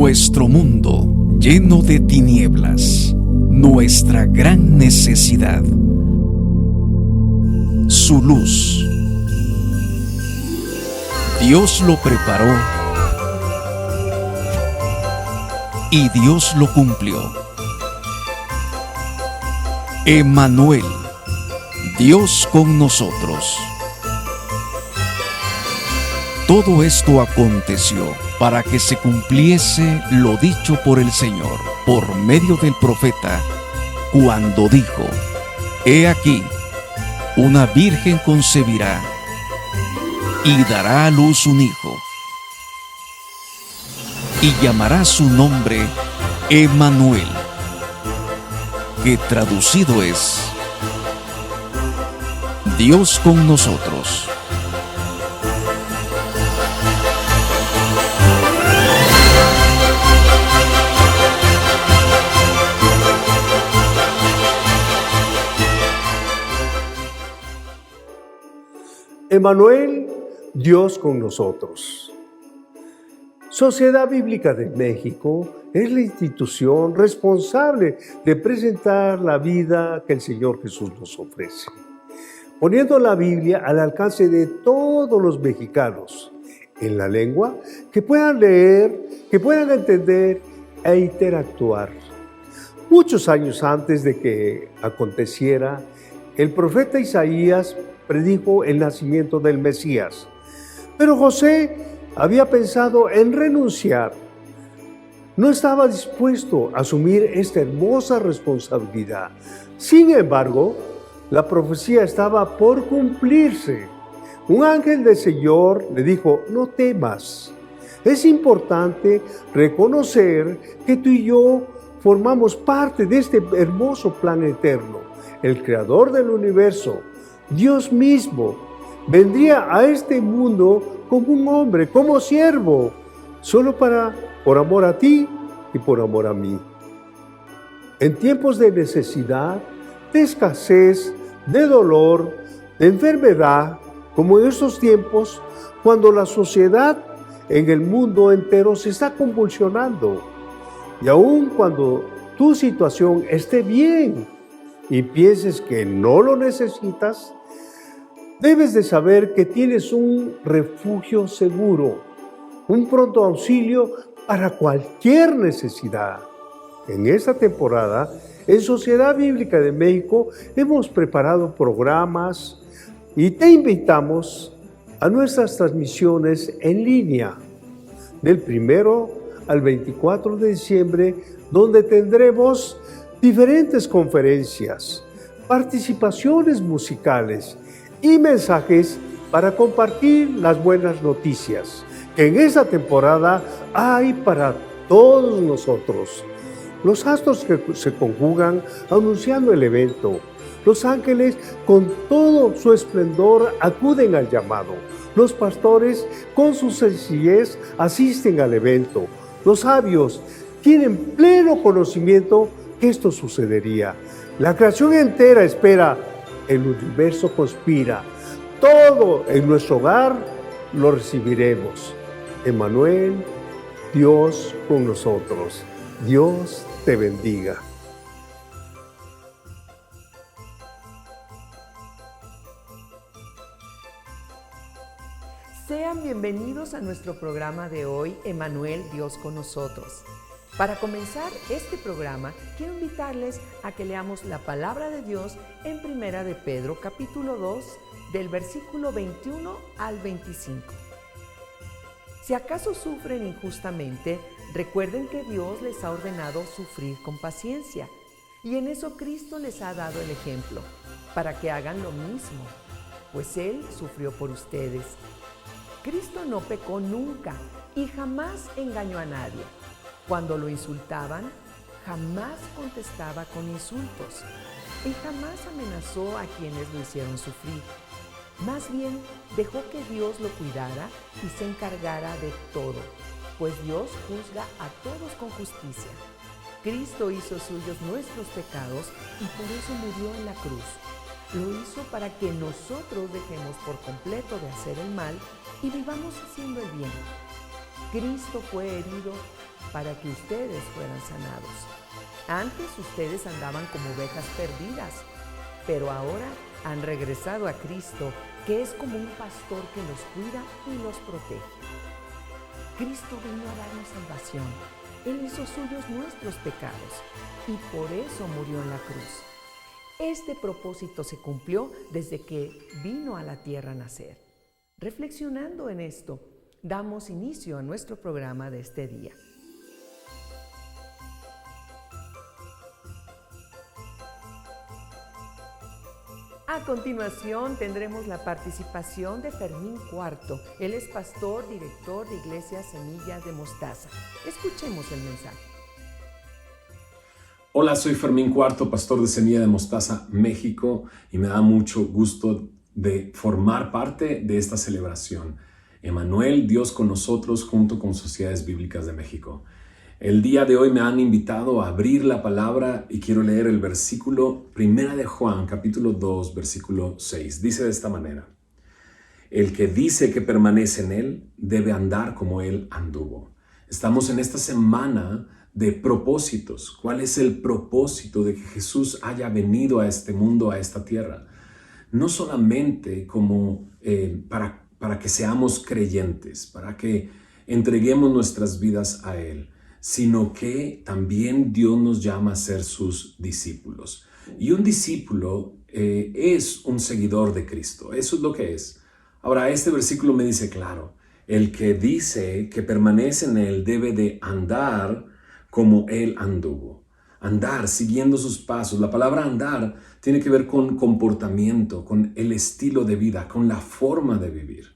Nuestro mundo lleno de tinieblas, nuestra gran necesidad. Su luz. Dios lo preparó y Dios lo cumplió. Emmanuel, Dios con nosotros. Todo esto aconteció para que se cumpliese lo dicho por el Señor, por medio del profeta, cuando dijo: He aquí, una virgen concebirá y dará a luz un hijo, y llamará su nombre Emmanuel, que traducido es Dios con nosotros. Emmanuel, Dios con nosotros. Sociedad Bíblica de México es la institución responsable de presentar la vida que el Señor Jesús nos ofrece, poniendo la Biblia al alcance de todos los mexicanos, en la lengua que puedan leer, que puedan entender e interactuar. Muchos años antes de que aconteciera, el profeta Isaías predijo el nacimiento del Mesías. Pero José había pensado en renunciar. No estaba dispuesto a asumir esta hermosa responsabilidad. Sin embargo, la profecía estaba por cumplirse. Un ángel del Señor le dijo: no temas. Es importante reconocer que tú y yo formamos parte de este hermoso plan eterno. El creador del universo, Dios mismo, vendría a este mundo como un hombre, como siervo, solo por amor a ti y por amor a mí. En tiempos de necesidad, de escasez, de dolor, de enfermedad, como en estos tiempos, cuando la sociedad en el mundo entero se está convulsionando, y aun cuando tu situación esté bien y pienses que no lo necesitas, debes de saber que tienes un refugio seguro, un pronto auxilio para cualquier necesidad. En esta temporada, en Sociedad Bíblica de México, hemos preparado programas y te invitamos a nuestras transmisiones en línea del 1 al 24 de diciembre, donde tendremos diferentes conferencias, participaciones musicales y mensajes para compartir las buenas noticias que en esta temporada hay para todos nosotros. Los astros que se conjugan anunciando el evento. Los ángeles con todo su esplendor acuden al llamado. Los pastores con su sencillez asisten al evento. Los sabios tienen pleno conocimiento que esto sucedería. La creación entera espera. El universo conspira. Todo en nuestro hogar lo recibiremos. Emmanuel, Dios con nosotros. Dios te bendiga. Sean bienvenidos a nuestro programa de hoy, Emmanuel, Dios con nosotros. Para comenzar este programa, quiero invitarles a que leamos la palabra de Dios en 1 de Pedro, capítulo 2, del versículo 21 al 25. Si acaso sufren injustamente, recuerden que Dios les ha ordenado sufrir con paciencia, y en eso Cristo les ha dado el ejemplo, para que hagan lo mismo, pues Él sufrió por ustedes. Cristo no pecó nunca y jamás engañó a nadie. Cuando lo insultaban, jamás contestaba con insultos y jamás amenazó a quienes lo hicieron sufrir. Más bien, dejó que Dios lo cuidara y se encargara de todo, pues Dios juzga a todos con justicia. Cristo hizo suyos nuestros pecados y por eso murió en la cruz. Lo hizo para que nosotros dejemos por completo de hacer el mal y vivamos haciendo el bien. Cristo fue herido para que ustedes fueran sanados. Antes ustedes andaban como ovejas perdidas, pero ahora han regresado a Cristo, que es como un pastor que los cuida y los protege. Cristo vino a darnos salvación. Él hizo suyos nuestros pecados y por eso murió en la cruz. Este propósito se cumplió desde que vino a la tierra a nacer. Reflexionando en esto, damos inicio a nuestro programa de este día. A continuación tendremos la participación de Fermín Cuarto. Él es pastor, director de Iglesia Semilla de Mostaza. Escuchemos el mensaje. Hola, soy Fermín Cuarto, pastor de Semilla de Mostaza, México, y me da mucho gusto de formar parte de esta celebración. Emmanuel, Dios con nosotros, junto con Sociedades Bíblicas de México. El día de hoy me han invitado a abrir la palabra y quiero leer el versículo 1 de Juan, capítulo 2, versículo 6. Dice de esta manera: el que dice que permanece en él debe andar como él anduvo. Estamos en esta semana de propósitos. ¿Cuál es el propósito de que Jesús haya venido a este mundo, a esta tierra? No solamente como para que seamos creyentes, para que entreguemos nuestras vidas a Él, sino que también Dios nos llama a ser sus discípulos. Y un discípulo es un seguidor de Cristo. Eso es lo que es. Ahora, este versículo me dice claro, el que dice que permanece en Él debe de andar como Él anduvo. Andar, siguiendo sus pasos. La palabra andar tiene que ver con comportamiento, con el estilo de vida, con la forma de vivir.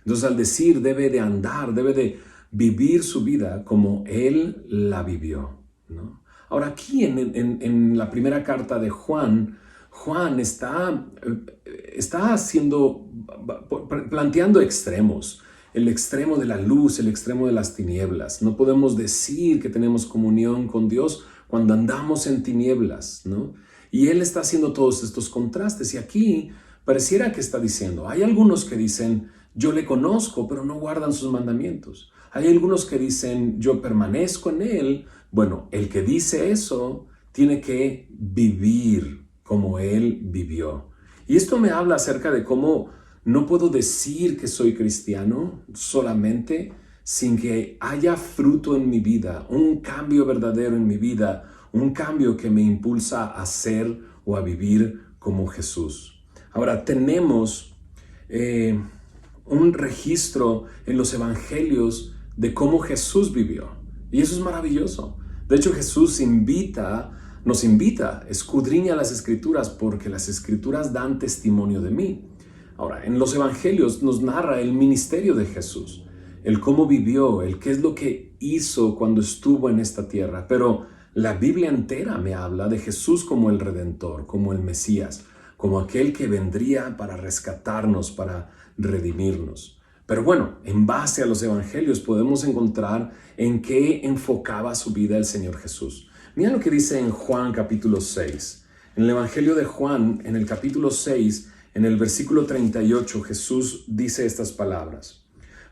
Entonces, al decir debe de andar, debe de vivir su vida como Él la vivió, ¿no? Ahora, aquí en la primera carta de Juan está planteando extremos. El extremo de la luz, el extremo de las tinieblas. No podemos decir que tenemos comunión con Dios cuando andamos en tinieblas, ¿no? Y Él está haciendo todos estos contrastes. Y aquí pareciera que está diciendo, hay algunos que dicen, yo le conozco, pero no guardan sus mandamientos. Hay algunos que dicen, yo permanezco en Él. Bueno, el que dice eso tiene que vivir como Él vivió. Y esto me habla acerca de cómo no puedo decir que soy cristiano solamente sin que haya fruto en mi vida, un cambio verdadero en mi vida, un cambio que me impulsa a ser o a vivir como Jesús. Ahora, tenemos un registro en los evangelios de cómo Jesús vivió. Y eso es maravilloso. De hecho, Jesús nos invita, escudriña las Escrituras porque las Escrituras dan testimonio de mí. Ahora, en los evangelios nos narra el ministerio de Jesús, el cómo vivió, el qué es lo que hizo cuando estuvo en esta tierra. Pero la Biblia entera me habla de Jesús como el Redentor, como el Mesías, como aquel que vendría para rescatarnos, para redimirnos. Pero bueno, en base a los evangelios podemos encontrar en qué enfocaba su vida el Señor Jesús. Mira lo que dice en Juan capítulo 6. En el evangelio de Juan, en el capítulo 6, en el versículo 38, Jesús dice estas palabras: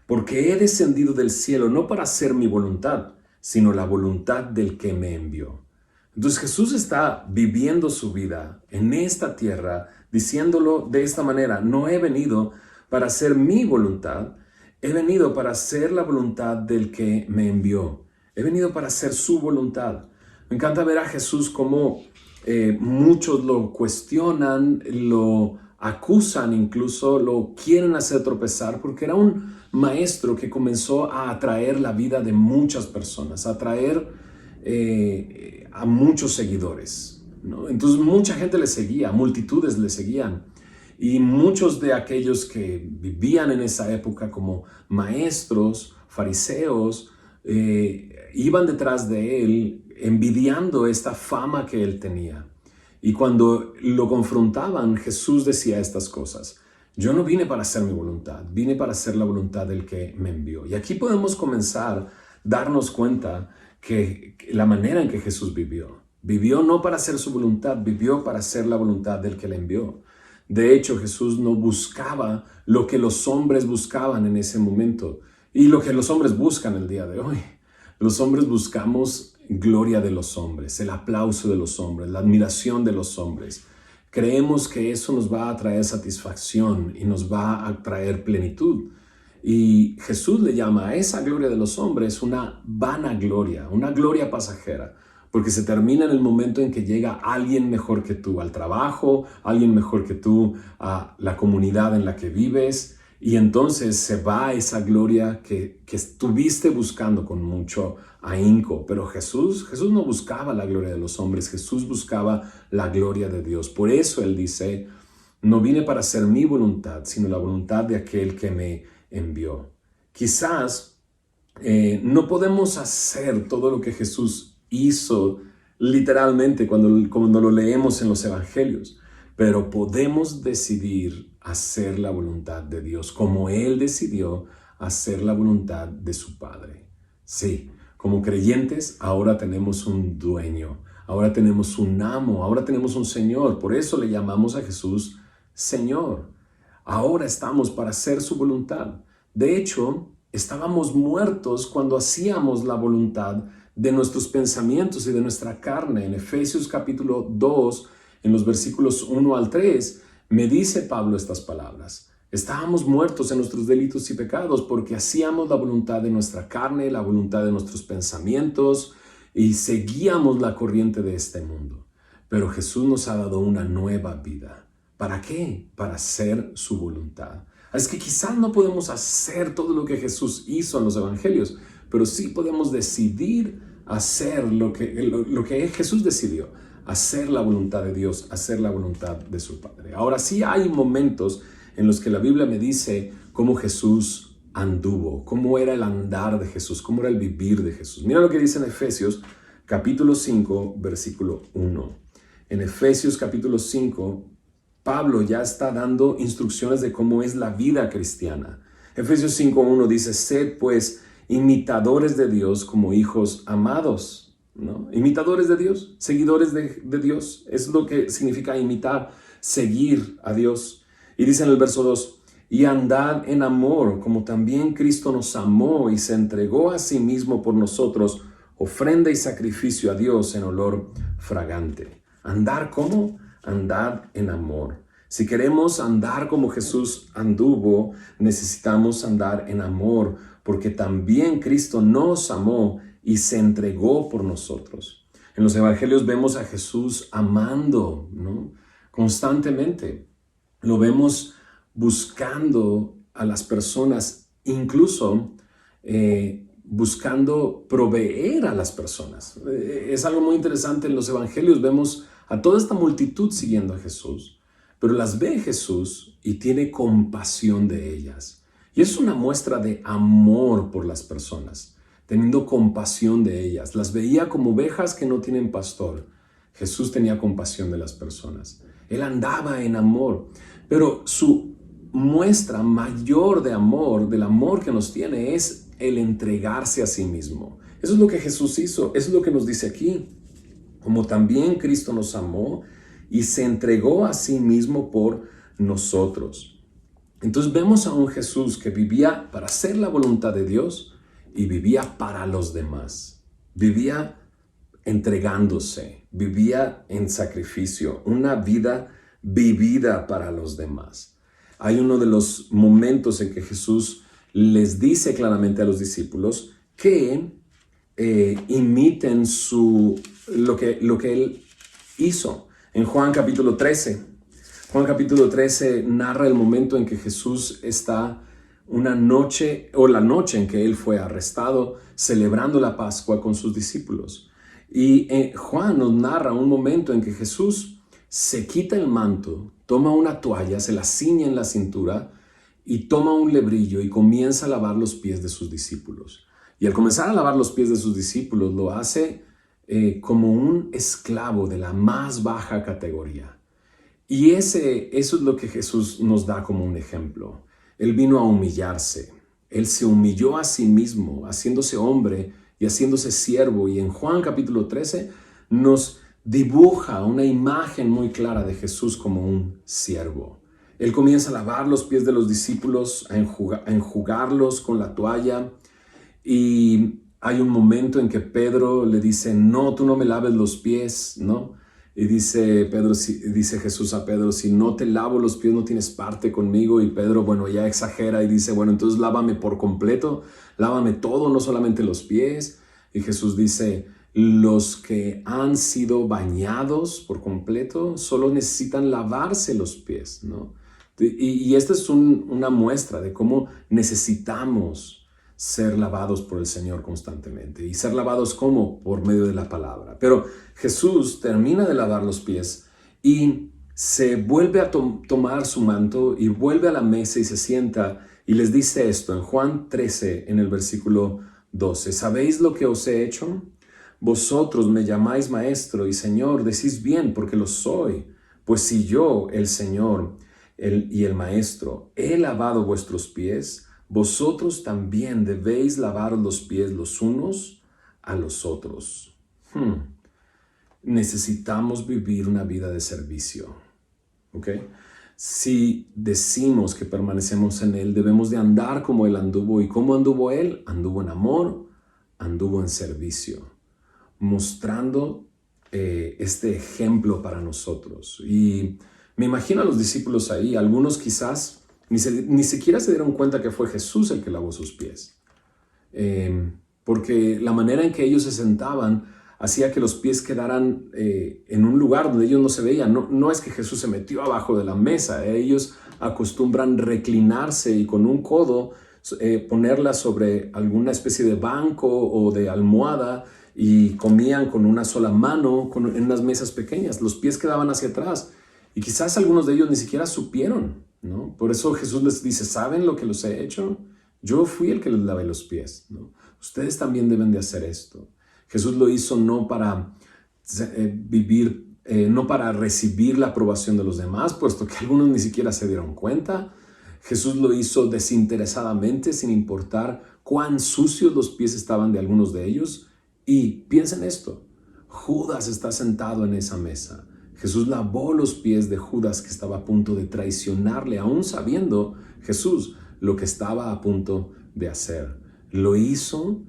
porque he descendido del cielo no para hacer mi voluntad, sino la voluntad del que me envió. Entonces Jesús está viviendo su vida en esta tierra, diciéndolo de esta manera: no he venido para hacer mi voluntad, he venido para hacer la voluntad del que me envió. He venido para hacer su voluntad. Me encanta ver a Jesús como muchos lo cuestionan, lo acusan, incluso lo quieren hacer tropezar, porque era un maestro que comenzó a atraer la vida de muchas personas, a atraer a muchos seguidores, ¿no? Entonces mucha gente le seguía, multitudes le seguían, y muchos de aquellos que vivían en esa época como maestros, fariseos, iban detrás de él envidiando esta fama que él tenía. Y cuando lo confrontaban, Jesús decía estas cosas: yo no vine para hacer mi voluntad, vine para hacer la voluntad del que me envió. Y aquí podemos comenzar a darnos cuenta que la manera en que Jesús vivió no para hacer su voluntad, vivió para hacer la voluntad del que le envió. De hecho, Jesús no buscaba lo que los hombres buscaban en ese momento y lo que los hombres buscan el día de hoy. Los hombres buscamos gloria de los hombres, el aplauso de los hombres, la admiración de los hombres. Creemos que eso nos va a traer satisfacción y nos va a traer plenitud. Y Jesús le llama a esa gloria de los hombres una vanagloria, una gloria pasajera, porque se termina en el momento en que llega alguien mejor que tú al trabajo, alguien mejor que tú a la comunidad en la que vives, y entonces se va esa gloria que estuviste buscando con mucho ahínco. Pero Jesús no buscaba la gloria de los hombres, Jesús buscaba la gloria de Dios. Por eso Él dice, no vine para hacer mi voluntad, sino la voluntad de aquel que me envió. Quizás no podemos hacer todo lo que Jesús hizo literalmente cuando lo leemos en los evangelios, pero podemos decidir hacer la voluntad de Dios como Él decidió hacer la voluntad de su Padre. Sí, como creyentes ahora tenemos un dueño, ahora tenemos un amo, ahora tenemos un Señor. Por eso le llamamos a Jesús Señor. Ahora estamos para hacer su voluntad. De hecho, estábamos muertos cuando hacíamos la voluntad de nuestros pensamientos y de nuestra carne. En Efesios capítulo 2, en los versículos 1 al 3, me dice Pablo estas palabras. Estábamos muertos en nuestros delitos y pecados porque hacíamos la voluntad de nuestra carne, la voluntad de nuestros pensamientos y seguíamos la corriente de este mundo. Pero Jesús nos ha dado una nueva vida. ¿Para qué? Para hacer su voluntad. Es que quizás no podemos hacer todo lo que Jesús hizo en los evangelios, pero sí podemos decidir hacer lo que Jesús decidió, hacer la voluntad de Dios, hacer la voluntad de su Padre. Ahora sí hay momentos en los que la Biblia me dice cómo Jesús anduvo, cómo era el andar de Jesús, cómo era el vivir de Jesús. Mira lo que dice en Efesios capítulo 5, versículo 1. En Efesios capítulo 5, Pablo ya está dando instrucciones de cómo es la vida cristiana. Efesios 5:1 dice, sed pues imitadores de Dios como hijos amados, ¿no? Imitadores de Dios, seguidores de Dios, es lo que significa imitar, seguir a Dios. Y dice en el verso 2, y andad en amor, como también Cristo nos amó y se entregó a sí mismo por nosotros, ofrenda y sacrificio a Dios en olor fragante. ¿Andar cómo? Andar en amor. Si queremos andar como Jesús anduvo, necesitamos andar en amor, porque también Cristo nos amó y se entregó por nosotros. En los evangelios vemos a Jesús amando, ¿no? Constantemente. Lo vemos buscando a las personas, incluso buscando proveer a las personas. Es algo muy interesante en los evangelios. Vemos a toda esta multitud siguiendo a Jesús, pero las ve Jesús y tiene compasión de ellas. Y es una muestra de amor por las personas, teniendo compasión de ellas. Las veía como ovejas que no tienen pastor. Jesús tenía compasión de las personas. Él andaba en amor, pero su muestra mayor de amor, del amor que nos tiene, es el entregarse a sí mismo. Eso es lo que Jesús hizo, eso es lo que nos dice aquí. Como también Cristo nos amó y se entregó a sí mismo por nosotros. Entonces vemos a un Jesús que vivía para hacer la voluntad de Dios y vivía para los demás. Vivía entregándose, vivía en sacrificio, una vida vivida para los demás. Hay uno de los momentos en que Jesús les dice claramente a los discípulos que imiten lo que Él hizo. En Juan capítulo 13. Juan capítulo 13 narra el momento en que Jesús está la noche en que Él fue arrestado, celebrando la Pascua con sus discípulos. Y Juan nos narra un momento en que Jesús se quita el manto, toma una toalla, se la ciñe en la cintura y toma un lebrillo y comienza a lavar los pies de sus discípulos. Y al comenzar a lavar los pies de sus discípulos, lo hace como un esclavo de la más baja categoría. Y eso es lo que Jesús nos da como un ejemplo. Él vino a humillarse. Él se humilló a sí mismo, haciéndose hombre y haciéndose siervo. Y en Juan capítulo 13 nos dibuja una imagen muy clara de Jesús como un siervo. Él comienza a lavar los pies de los discípulos, a enjugarlos con la toalla. Y hay un momento en que Pedro le dice, no, tú no me laves los pies, ¿no? Y dice Jesús a Pedro, si no te lavo los pies no tienes parte conmigo. Y Pedro, bueno, ya exagera y dice, bueno, entonces lávame por completo, lávame todo, no solamente los pies. Y Jesús dice, los que han sido bañados por completo solo necesitan lavarse los pies, ¿no? Y esta es una muestra de cómo necesitamos ser lavados por el Señor constantemente. ¿Y ser lavados cómo? Por medio de la palabra. Pero Jesús termina de lavar los pies y se vuelve a tomar su manto y vuelve a la mesa y se sienta y les dice esto en Juan 13, en el versículo 12. ¿Sabéis lo que os he hecho? Vosotros me llamáis maestro y Señor, decís bien porque lo soy. Pues si yo, el Señor y el maestro, he lavado vuestros pies, vosotros también debéis lavar los pies los unos a los otros. Necesitamos vivir una vida de servicio. ¿Ok? Si decimos que permanecemos en Él, debemos de andar como Él anduvo. ¿Y cómo anduvo Él? Anduvo en amor, anduvo en servicio, mostrando este ejemplo para nosotros. Y me imagino a los discípulos ahí, algunos quizás ni siquiera se dieron cuenta que fue Jesús el que lavó sus pies. Porque la manera en que ellos se sentaban hacía que los pies quedaran en un lugar donde ellos no se veían. No es que Jesús se metió abajo de la mesa. Ellos acostumbran reclinarse y con un codo ponerla sobre alguna especie de banco o de almohada y comían con una sola mano en unas mesas pequeñas. Los pies quedaban hacia atrás y quizás algunos de ellos ni siquiera supieron, ¿no? Por eso Jesús les dice, ¿saben lo que los he hecho? Yo fui el que les lavé los pies, ¿no? Ustedes también deben de hacer esto. Jesús lo hizo no para no para recibir la aprobación de los demás, puesto que algunos ni siquiera se dieron cuenta. Jesús lo hizo desinteresadamente, sin importar cuán sucios los pies estaban de algunos de ellos. Y piensen esto, Judas está sentado en esa mesa. Jesús lavó los pies de Judas, que estaba a punto de traicionarle, aún sabiendo Jesús lo que estaba a punto de hacer. Lo hizo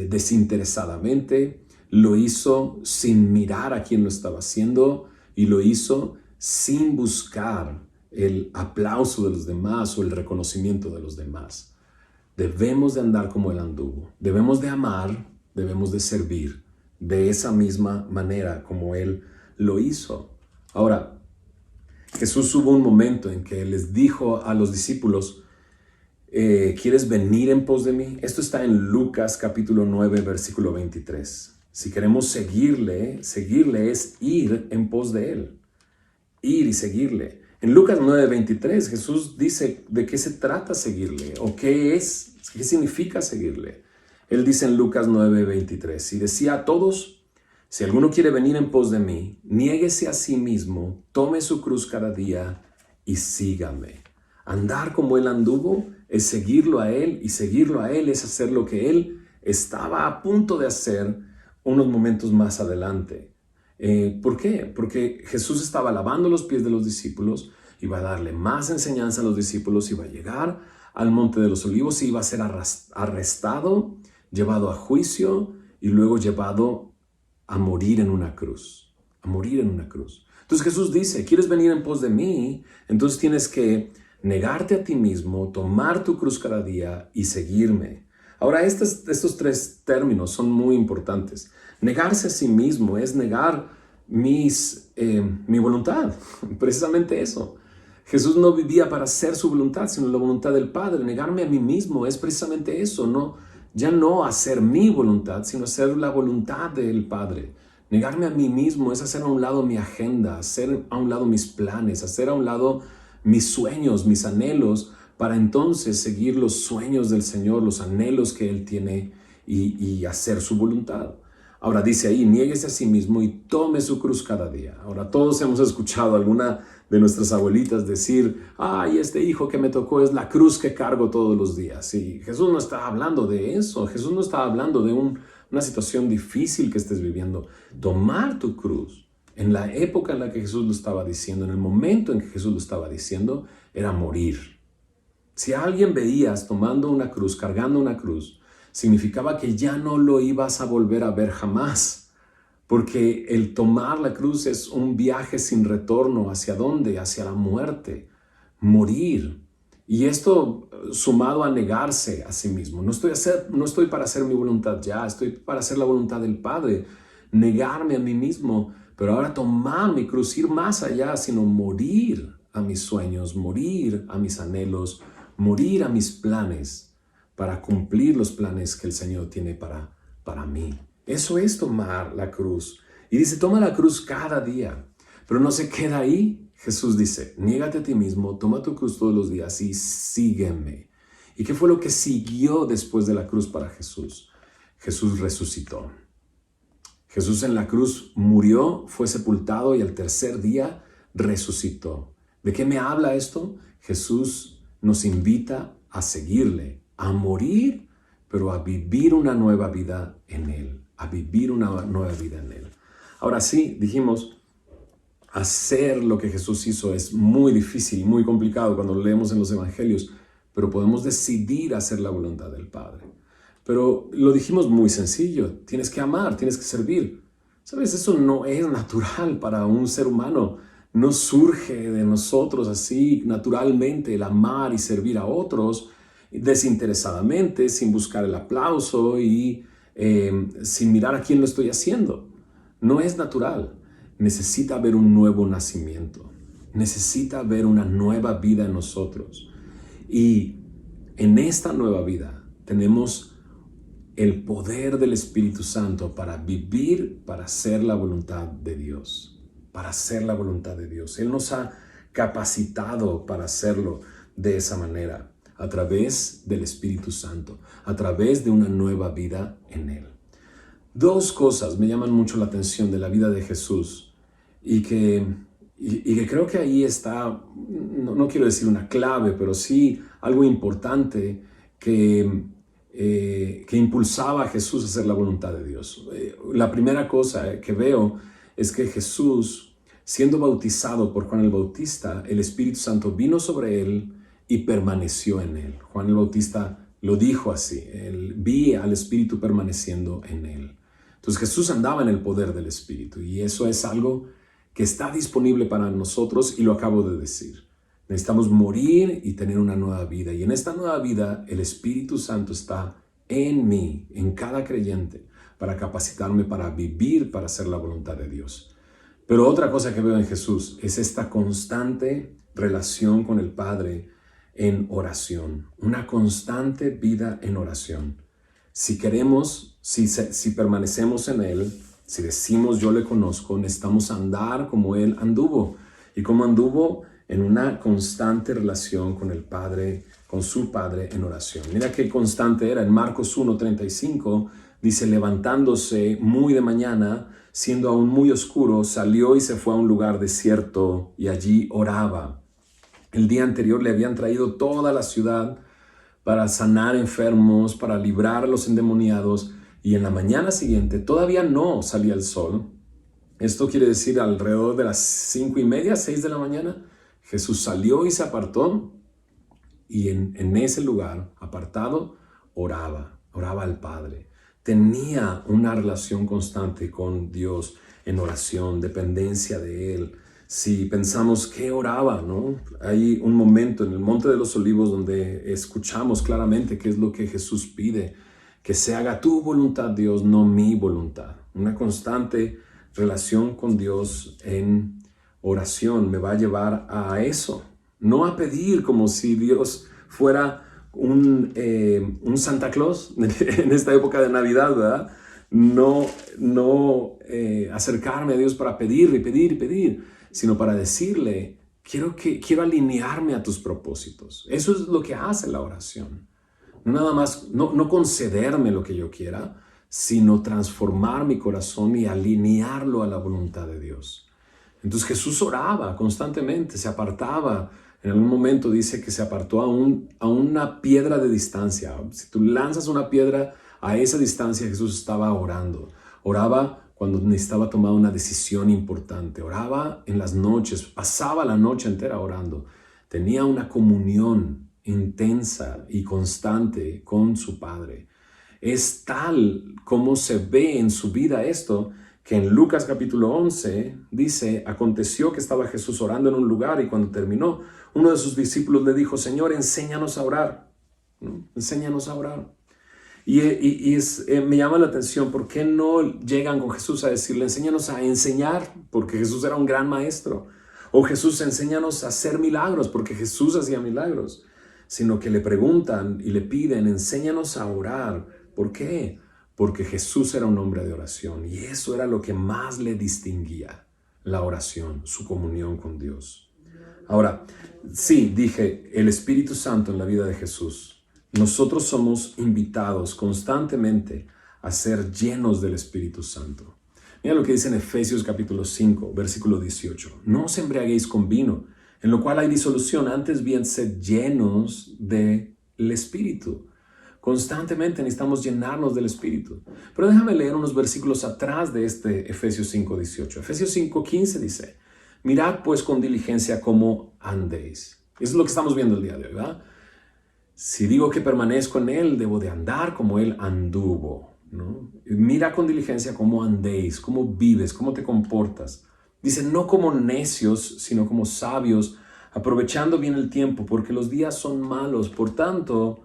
desinteresadamente, lo hizo sin mirar a quién lo estaba haciendo y lo hizo sin buscar el aplauso de los demás o el reconocimiento de los demás. Debemos de andar como Él anduvo, debemos de amar, debemos de servir de esa misma manera como Él lo hizo. Ahora, Jesús hubo un momento en que les dijo a los discípulos, ¿quieres venir en pos de mí? Esto está en Lucas capítulo 9, versículo 23. Si queremos seguirle es ir en pos de Él, ir y seguirle. En Lucas 9, 23, Jesús dice de qué se trata seguirle o qué significa seguirle. Él dice en Lucas 9, 23, y decía a todos, si alguno quiere venir en pos de mí, niéguese a sí mismo, tome su cruz cada día y sígame. Andar como Él anduvo es seguirlo a Él, y seguirlo a Él es hacer lo que Él estaba a punto de hacer unos momentos más adelante. ¿Por qué? Porque Jesús estaba lavando los pies de los discípulos, iba a darle más enseñanza a los discípulos, iba a llegar al Monte de los Olivos, iba a ser arrestado, llevado a juicio y luego llevado a morir en una cruz, Entonces Jesús dice, ¿quieres venir en pos de mí? Entonces tienes que negarte a ti mismo, tomar tu cruz cada día y seguirme. Ahora, estos tres términos son muy importantes. Negarse a sí mismo es negar mi voluntad, precisamente eso. Jesús no vivía para hacer su voluntad, sino la voluntad del Padre. Negarme a mí mismo es precisamente eso, ya no hacer mi voluntad, sino hacer la voluntad del Padre. Negarme a mí mismo es hacer a un lado mi agenda, hacer a un lado mis planes, hacer a un lado mis sueños, mis anhelos, para entonces seguir los sueños del Señor, los anhelos que Él tiene y hacer su voluntad. Ahora dice ahí, niéguese a sí mismo y tome su cruz cada día. Ahora todos hemos escuchado a alguna de nuestras abuelitas decir, este hijo que me tocó es la cruz que cargo todos los días. Y Jesús no está hablando de eso, Jesús no está hablando de una situación difícil que estés viviendo. Tomar tu cruz, en la época en la que Jesús lo estaba diciendo, en el momento en que Jesús lo estaba diciendo, era morir. Si a alguien veías tomando una cruz, cargando una cruz, significaba que ya no lo ibas a volver a ver jamás, porque el tomar la cruz es un viaje sin retorno. ¿Hacia dónde? Hacia la muerte, morir. Y esto sumado a negarse a sí mismo. No estoy para hacer mi voluntad ya, estoy para hacer la voluntad del Padre, negarme a mí mismo, pero ahora tomar mi cruz, ir más allá, sino morir a mis sueños, morir a mis anhelos, morir a mis planes para cumplir los planes que el Señor tiene para mí. Eso es tomar la cruz. Y dice, toma la cruz cada día, pero no se queda ahí. Jesús dice, niégate a ti mismo, toma tu cruz todos los días y sígueme. ¿Y qué fue lo que siguió después de la cruz para Jesús? Jesús resucitó. Jesús en la cruz murió, fue sepultado y al tercer día resucitó. ¿De qué me habla esto? Jesús nos invita a seguirle, a morir, pero a vivir una nueva vida en Él, a vivir una nueva vida en Él. Ahora sí, dijimos, hacer lo que Jesús hizo es muy difícil, muy complicado cuando lo leemos en los evangelios, pero podemos decidir hacer la voluntad del Padre. Pero lo dijimos muy sencillo, tienes que amar, tienes que servir. ¿Sabes? Eso no es natural para un ser humano, no surge de nosotros así naturalmente el amar y servir a otros desinteresadamente, sin buscar el aplauso y sin mirar a quién lo estoy haciendo. No es natural. Necesita haber un nuevo nacimiento. Necesita haber una nueva vida en nosotros. Y en esta nueva vida tenemos el poder del Espíritu Santo para vivir, para hacer la voluntad de Dios. Para hacer la voluntad de Dios. Él nos ha capacitado para hacerlo de esa manera, a través del Espíritu Santo, a través de una nueva vida en Él. Dos cosas me llaman mucho la atención de la vida de Jesús y que creo que ahí está, no quiero decir una clave, pero sí algo importante que impulsaba a Jesús a hacer la voluntad de Dios. La primera cosa que veo es que Jesús, siendo bautizado por Juan el Bautista, el Espíritu Santo vino sobre él y permaneció en él. Juan el Bautista lo dijo así, él vi al Espíritu permaneciendo en él. Entonces Jesús andaba en el poder del Espíritu y eso es algo que está disponible para nosotros y lo acabo de decir. Necesitamos morir y tener una nueva vida. Y en esta nueva vida el Espíritu Santo está en mí, en cada creyente, para capacitarme para vivir, para hacer la voluntad de Dios. Pero otra cosa que veo en Jesús es esta constante relación con el Padre en oración. Una constante vida en oración. Si queremos, si permanecemos en Él, si decimos yo le conozco, necesitamos andar como Él anduvo. Y como anduvo en una constante relación con el Padre, con su Padre en oración. Mira qué constante era. En Marcos 1:35 dice, levantándose muy de mañana, siendo aún muy oscuro, salió y se fue a un lugar desierto y allí oraba. El día anterior le habían traído toda la ciudad para sanar enfermos, para librar a los endemoniados, y en la mañana siguiente todavía no salía el sol. Esto quiere decir alrededor de las 5:30, 6 de la mañana, Jesús salió y se apartó, y en ese lugar apartado oraba al Padre. Tenía una relación constante con Dios en oración, dependencia de Él. Si pensamos que oraba, ¿no? Hay un momento en el Monte de los Olivos donde escuchamos claramente qué es lo que Jesús pide. Que se haga tu voluntad, Dios, no mi voluntad. Una constante relación con Dios en oración me va a llevar a eso. No a pedir como si Dios fuera un Santa Claus en esta época de Navidad, ¿verdad? No acercarme a Dios para pedir y pedir y pedir, sino para decirle, quiero alinearme a tus propósitos. Eso es lo que hace la oración. No nada más, no concederme lo que yo quiera, sino transformar mi corazón y alinearlo a la voluntad de Dios. Entonces Jesús oraba constantemente, se apartaba. En algún momento dice que se apartó a una piedra de distancia. Si tú lanzas una piedra a esa distancia, Jesús estaba orando. Oraba cuando necesitaba tomar una decisión importante. Oraba en las noches, pasaba la noche entera orando. Tenía una comunión intensa y constante con su Padre. Es tal como se ve en su vida esto, que en Lucas capítulo 11 dice, aconteció que estaba Jesús orando en un lugar y cuando terminó, uno de sus discípulos le dijo, Señor, enséñanos a orar, ¿no? Enséñanos a orar. Me llama la atención, ¿por qué no llegan con Jesús a decirle, enséñanos a enseñar? Porque Jesús era un gran maestro. O Jesús, enséñanos a hacer milagros, porque Jesús hacía milagros. Sino que le preguntan y le piden, enséñanos a orar. ¿Por qué? Porque Jesús era un hombre de oración y eso era lo que más le distinguía, la oración, su comunión con Dios. Ahora, sí, dije, el Espíritu Santo en la vida de Jesús. Nosotros somos invitados constantemente a ser llenos del Espíritu Santo. Mira lo que dice en Efesios capítulo 5, versículo 18. No os embriaguéis con vino, en lo cual hay disolución, antes bien sed llenos del Espíritu. Constantemente necesitamos llenarnos del Espíritu. Pero déjame leer unos versículos atrás de este Efesios 5, 18. Efesios 5, 15 dice, mirad pues con diligencia cómo andéis. Eso es lo que estamos viendo el día de hoy, ¿verdad? Si digo que permanezco en Él, debo de andar como Él anduvo, ¿no? Mira con diligencia cómo andéis, cómo vives, cómo te comportas. Dice, no como necios, sino como sabios, aprovechando bien el tiempo, porque los días son malos. Por tanto,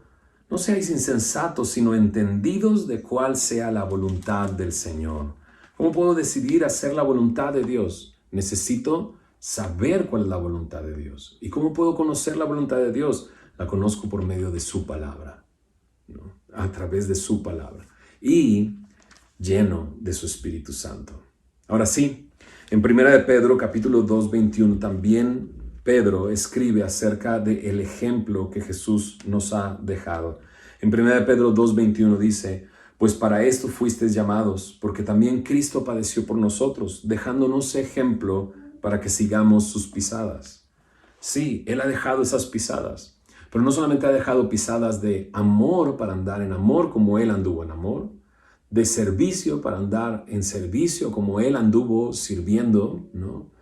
no seáis insensatos, sino entendidos de cuál sea la voluntad del Señor. ¿Cómo puedo decidir hacer la voluntad de Dios? Necesito saber cuál es la voluntad de Dios. ¿Y cómo puedo conocer la voluntad de Dios? La conozco por medio de su palabra, ¿no? A través de su palabra y lleno de su Espíritu Santo. Ahora sí, en 1 de Pedro capítulo 2, 21 también Pedro escribe acerca del ejemplo que Jesús nos ha dejado. En 1 de Pedro 2, 21 dice, pues para esto fuisteis llamados, porque también Cristo padeció por nosotros, dejándonos ejemplo para que sigamos sus pisadas. Sí, Él ha dejado esas pisadas. Pero no solamente ha dejado pisadas de amor para andar en amor como Él anduvo en amor, de servicio para andar en servicio como Él anduvo sirviendo, ¿no?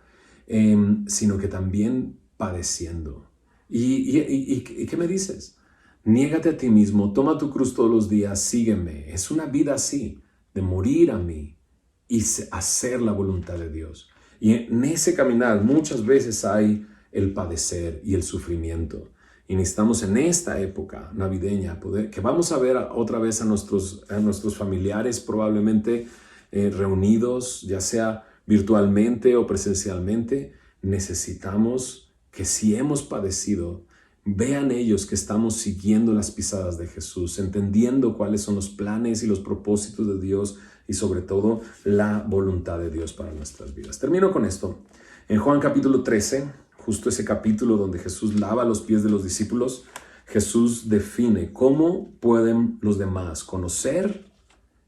Sino que también padeciendo. ¿Y qué me dices? Niégate a ti mismo, toma tu cruz todos los días, sígueme. Es una vida así, de morir a mí y hacer la voluntad de Dios. Y en ese caminar muchas veces hay el padecer y el sufrimiento. Y necesitamos en esta época navideña que vamos a ver otra vez a nuestros familiares probablemente reunidos, ya sea virtualmente o presencialmente. Necesitamos que si hemos padecido, vean ellos que estamos siguiendo las pisadas de Jesús, entendiendo cuáles son los planes y los propósitos de Dios y sobre todo la voluntad de Dios para nuestras vidas. Termino con esto. En Juan capítulo 13, justo ese capítulo donde Jesús lava los pies de los discípulos, Jesús define cómo pueden los demás conocer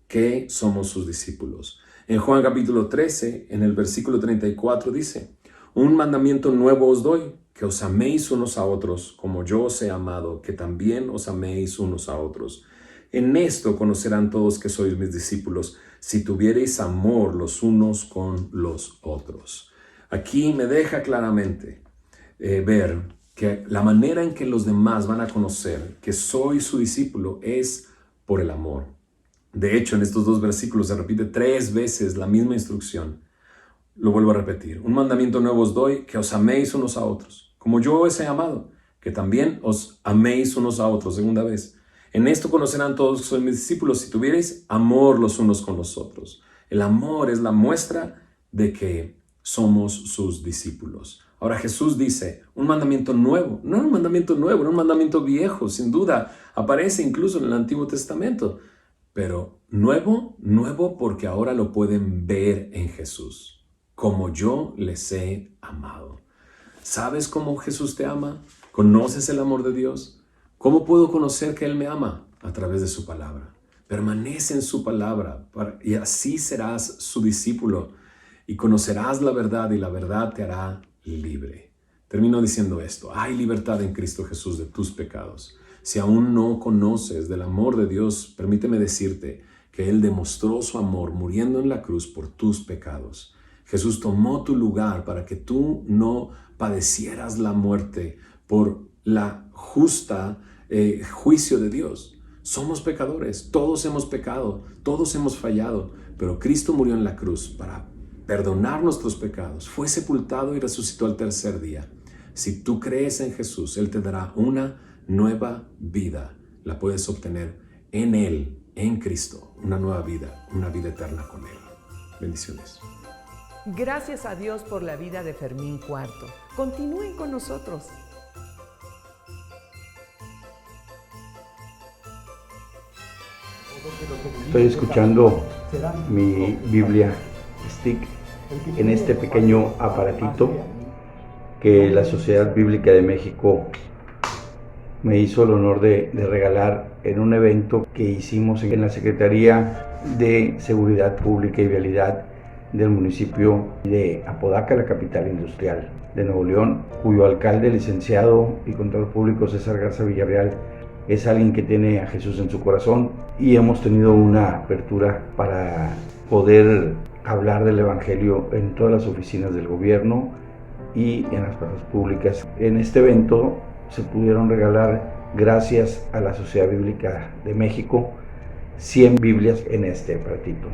que somos sus discípulos. En Juan capítulo 13, en el versículo 34 dice, un mandamiento nuevo os doy, que os améis unos a otros, como yo os he amado, que también os améis unos a otros. En esto conocerán todos que sois mis discípulos, si tuviereis amor los unos con los otros. Aquí me deja claramente ver que la manera en que los demás van a conocer que soy su discípulo es por el amor. De hecho, en estos dos versículos se repite 3 veces la misma instrucción. Lo vuelvo a repetir. Un mandamiento nuevo os doy, que os améis unos a otros, como yo os he amado, que también os améis unos a otros. Segunda vez. En esto conocerán todos que sois mis discípulos, si tuviereis amor los unos con los otros. El amor es la muestra de que somos sus discípulos. Ahora Jesús dice, un mandamiento nuevo, no un mandamiento nuevo, no un mandamiento viejo, sin duda, aparece incluso en el Antiguo Testamento, pero nuevo porque ahora lo pueden ver en Jesús, como yo les he amado. ¿Sabes cómo Jesús te ama? ¿Conoces el amor de Dios? ¿Cómo puedo conocer que Él me ama? A través de su palabra. Permanece en su palabra y así serás su discípulo y conocerás la verdad y la verdad te hará libre. Termino diciendo esto, hay libertad en Cristo Jesús de tus pecados. Si aún no conoces del amor de Dios, permíteme decirte que Él demostró su amor muriendo en la cruz por tus pecados. Jesús tomó tu lugar para que tú no padecieras la muerte por la justa juicio de Dios. Somos pecadores, todos hemos pecado, todos hemos fallado, pero Cristo murió en la cruz para perdonar nuestros pecados, fue sepultado y resucitó al tercer día. Si tú crees en Jesús, Él te dará una nueva vida. La puedes obtener en Él, en Cristo, una nueva vida, una vida eterna con Él. Bendiciones. Gracias a Dios por la vida de Fermín Cuarto. Continúen con nosotros. Estoy escuchando mi Biblia Stick en este pequeño aparatito que la Sociedad Bíblica de México me hizo el honor de regalar en un evento que hicimos en la Secretaría de Seguridad Pública y Vialidad del municipio de Apodaca, la capital industrial de Nuevo León, cuyo alcalde, licenciado y contador público César Garza Villarreal es alguien que tiene a Jesús en su corazón, y hemos tenido una apertura para poder hablar del Evangelio en todas las oficinas del gobierno y en las plazas públicas. En este evento se pudieron regalar, gracias a la Sociedad Bíblica de México, 100 Biblias en este aparatito.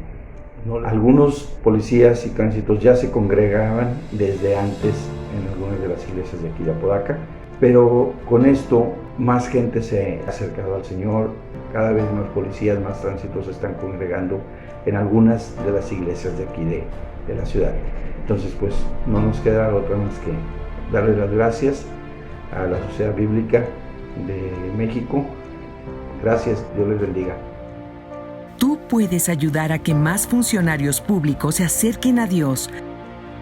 Algunos policías y tránsitos ya se congregaban desde antes en algunas de las iglesias de aquí de Apodaca, pero con esto más gente se ha acercado al Señor, cada vez más policías, más tránsitos se están congregando en algunas de las iglesias de aquí de la ciudad. Entonces pues no nos queda otra más que darles las gracias a la Sociedad Bíblica de México. Gracias, Dios les bendiga. Tú puedes ayudar a que más funcionarios públicos se acerquen a Dios.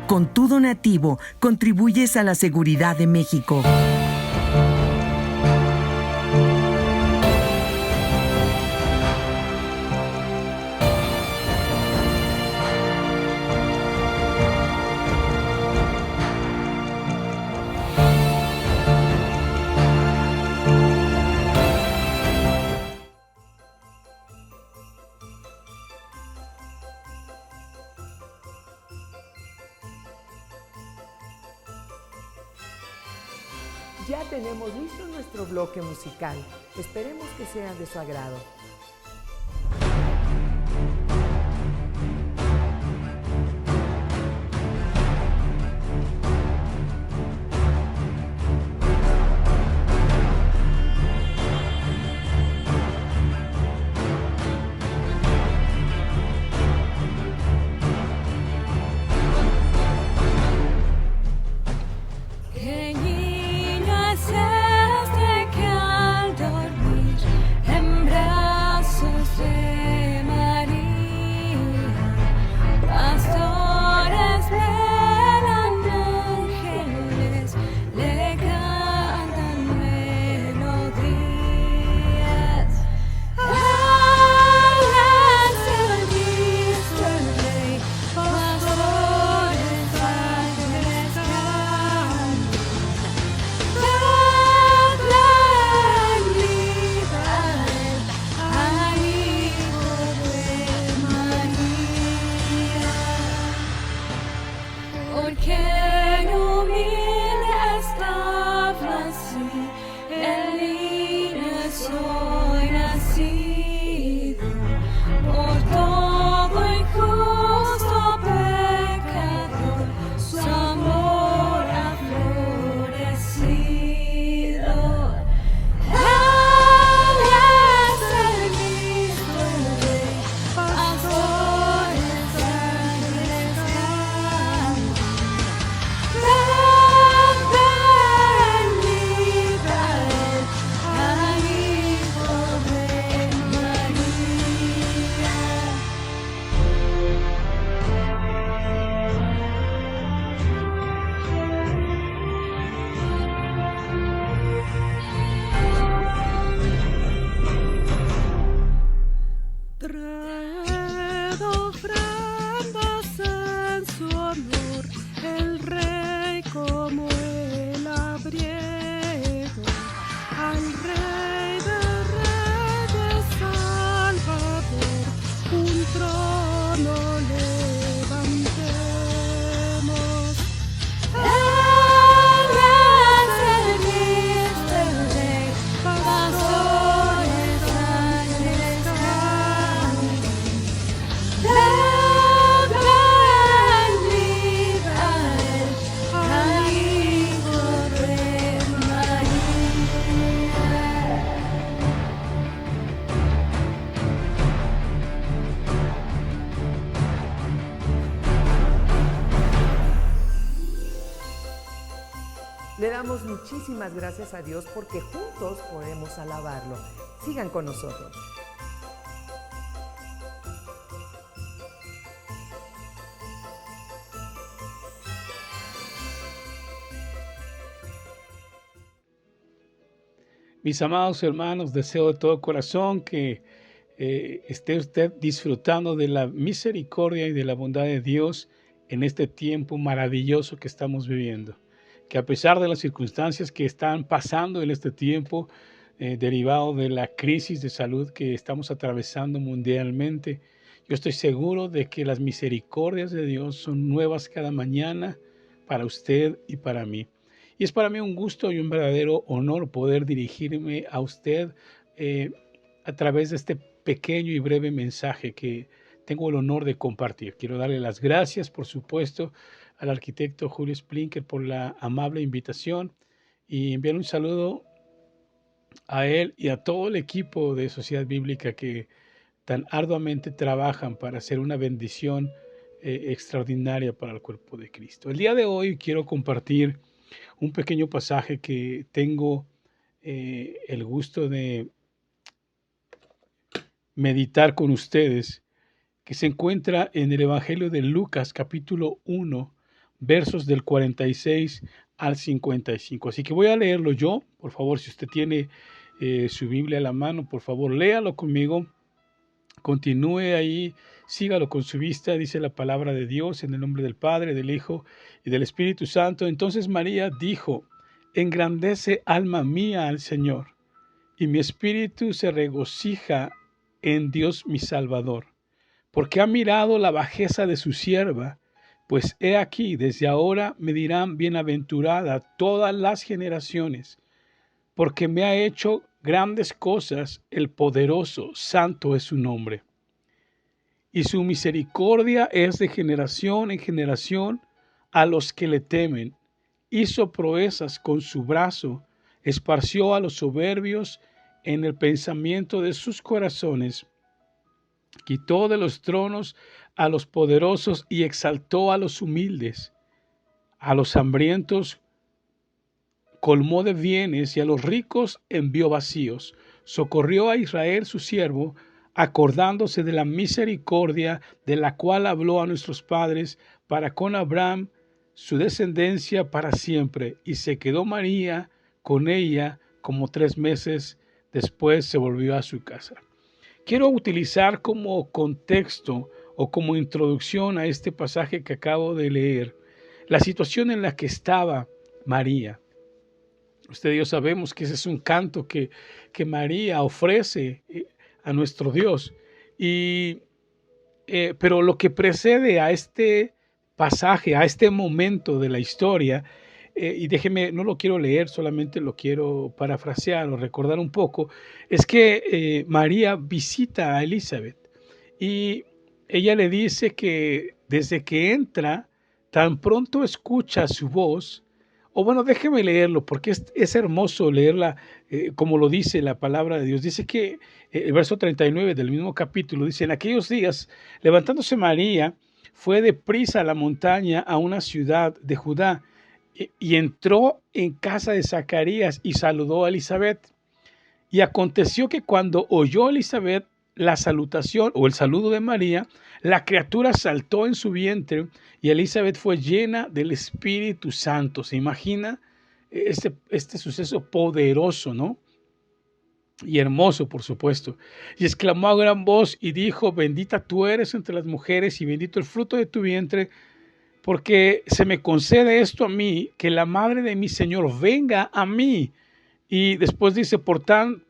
Con tu donativo, contribuyes a la seguridad de México. Ya tenemos listo nuestro bloque musical. Esperemos que sea de su agrado. Este que al dormir en brazos muchísimas gracias a Dios porque juntos podemos alabarlo. Sigan con nosotros. Mis amados hermanos, deseo de todo corazón que esté usted disfrutando de la misericordia y de la bondad de Dios en este tiempo maravilloso que estamos viviendo. Que a pesar de las circunstancias que están pasando en este tiempo, derivado de la crisis de salud que estamos atravesando mundialmente, yo estoy seguro de que las misericordias de Dios son nuevas cada mañana para usted y para mí. Y es para mí un gusto y un verdadero honor poder dirigirme a usted a través de este pequeño y breve mensaje que tengo el honor de compartir. Quiero darle las gracias, por supuesto, al arquitecto Julio Splinker por la amable invitación y enviar un saludo a él y a todo el equipo de Sociedad Bíblica que tan arduamente trabajan para hacer una bendición extraordinaria para el cuerpo de Cristo. El día de hoy quiero compartir un pequeño pasaje que tengo el gusto de meditar con ustedes, que se encuentra en el Evangelio de Lucas, capítulo 1, versos del 46 al 55. Así que voy a leerlo yo. Por favor, si usted tiene su Biblia a la mano, por favor, léalo conmigo. Continúe ahí, sígalo con su vista, dice la palabra de Dios, en el nombre del Padre, del Hijo y del Espíritu Santo. Entonces María dijo: engrandece alma mía al Señor, y mi espíritu se regocija en Dios mi Salvador, porque ha mirado la bajeza de su sierva, pues he aquí, desde ahora me dirán bienaventurada todas las generaciones, porque me ha hecho grandes cosas el poderoso, santo es su nombre. Y su misericordia es de generación en generación a los que le temen. Hizo proezas con su brazo, esparció a los soberbios en el pensamiento de sus corazones. Quitó de los tronos a los poderosos y exaltó a los humildes. A los hambrientos colmó de bienes y a los ricos envió vacíos. Socorrió a Israel su siervo, acordándose de la misericordia de la cual habló a nuestros padres para con Abraham, su descendencia para siempre. Y se quedó María con ella como 3 meses. Después se volvió a su casa. Quiero utilizar como contexto o como introducción a este pasaje que acabo de leer la situación en la que estaba María. Usted y yo sabemos que ese es un canto que María ofrece a nuestro Dios. Pero lo que precede a este pasaje, a este momento de la historia, y déjeme, no lo quiero leer, solamente lo quiero parafrasear o recordar un poco, es que María visita a Elizabeth y ella le dice que desde que entra, tan pronto escucha su voz, o bueno, déjeme leerlo porque es hermoso leerla como lo dice la palabra de Dios. Dice que el verso 39 del mismo capítulo dice: en aquellos días, levantándose María, fue deprisa a la montaña a una ciudad de Judá y entró en casa de Zacarías y saludó a Elizabeth. Y aconteció que cuando oyó Elizabeth la salutación o el saludo de María, la criatura saltó en su vientre y Elizabeth fue llena del Espíritu Santo. ¿Se imagina este suceso poderoso, no? Y hermoso, por supuesto. Y exclamó a gran voz y dijo: bendita tú eres entre las mujeres y bendito el fruto de tu vientre, porque se me concede esto a mí, que la madre de mi Señor venga a mí. Y después dice: por tan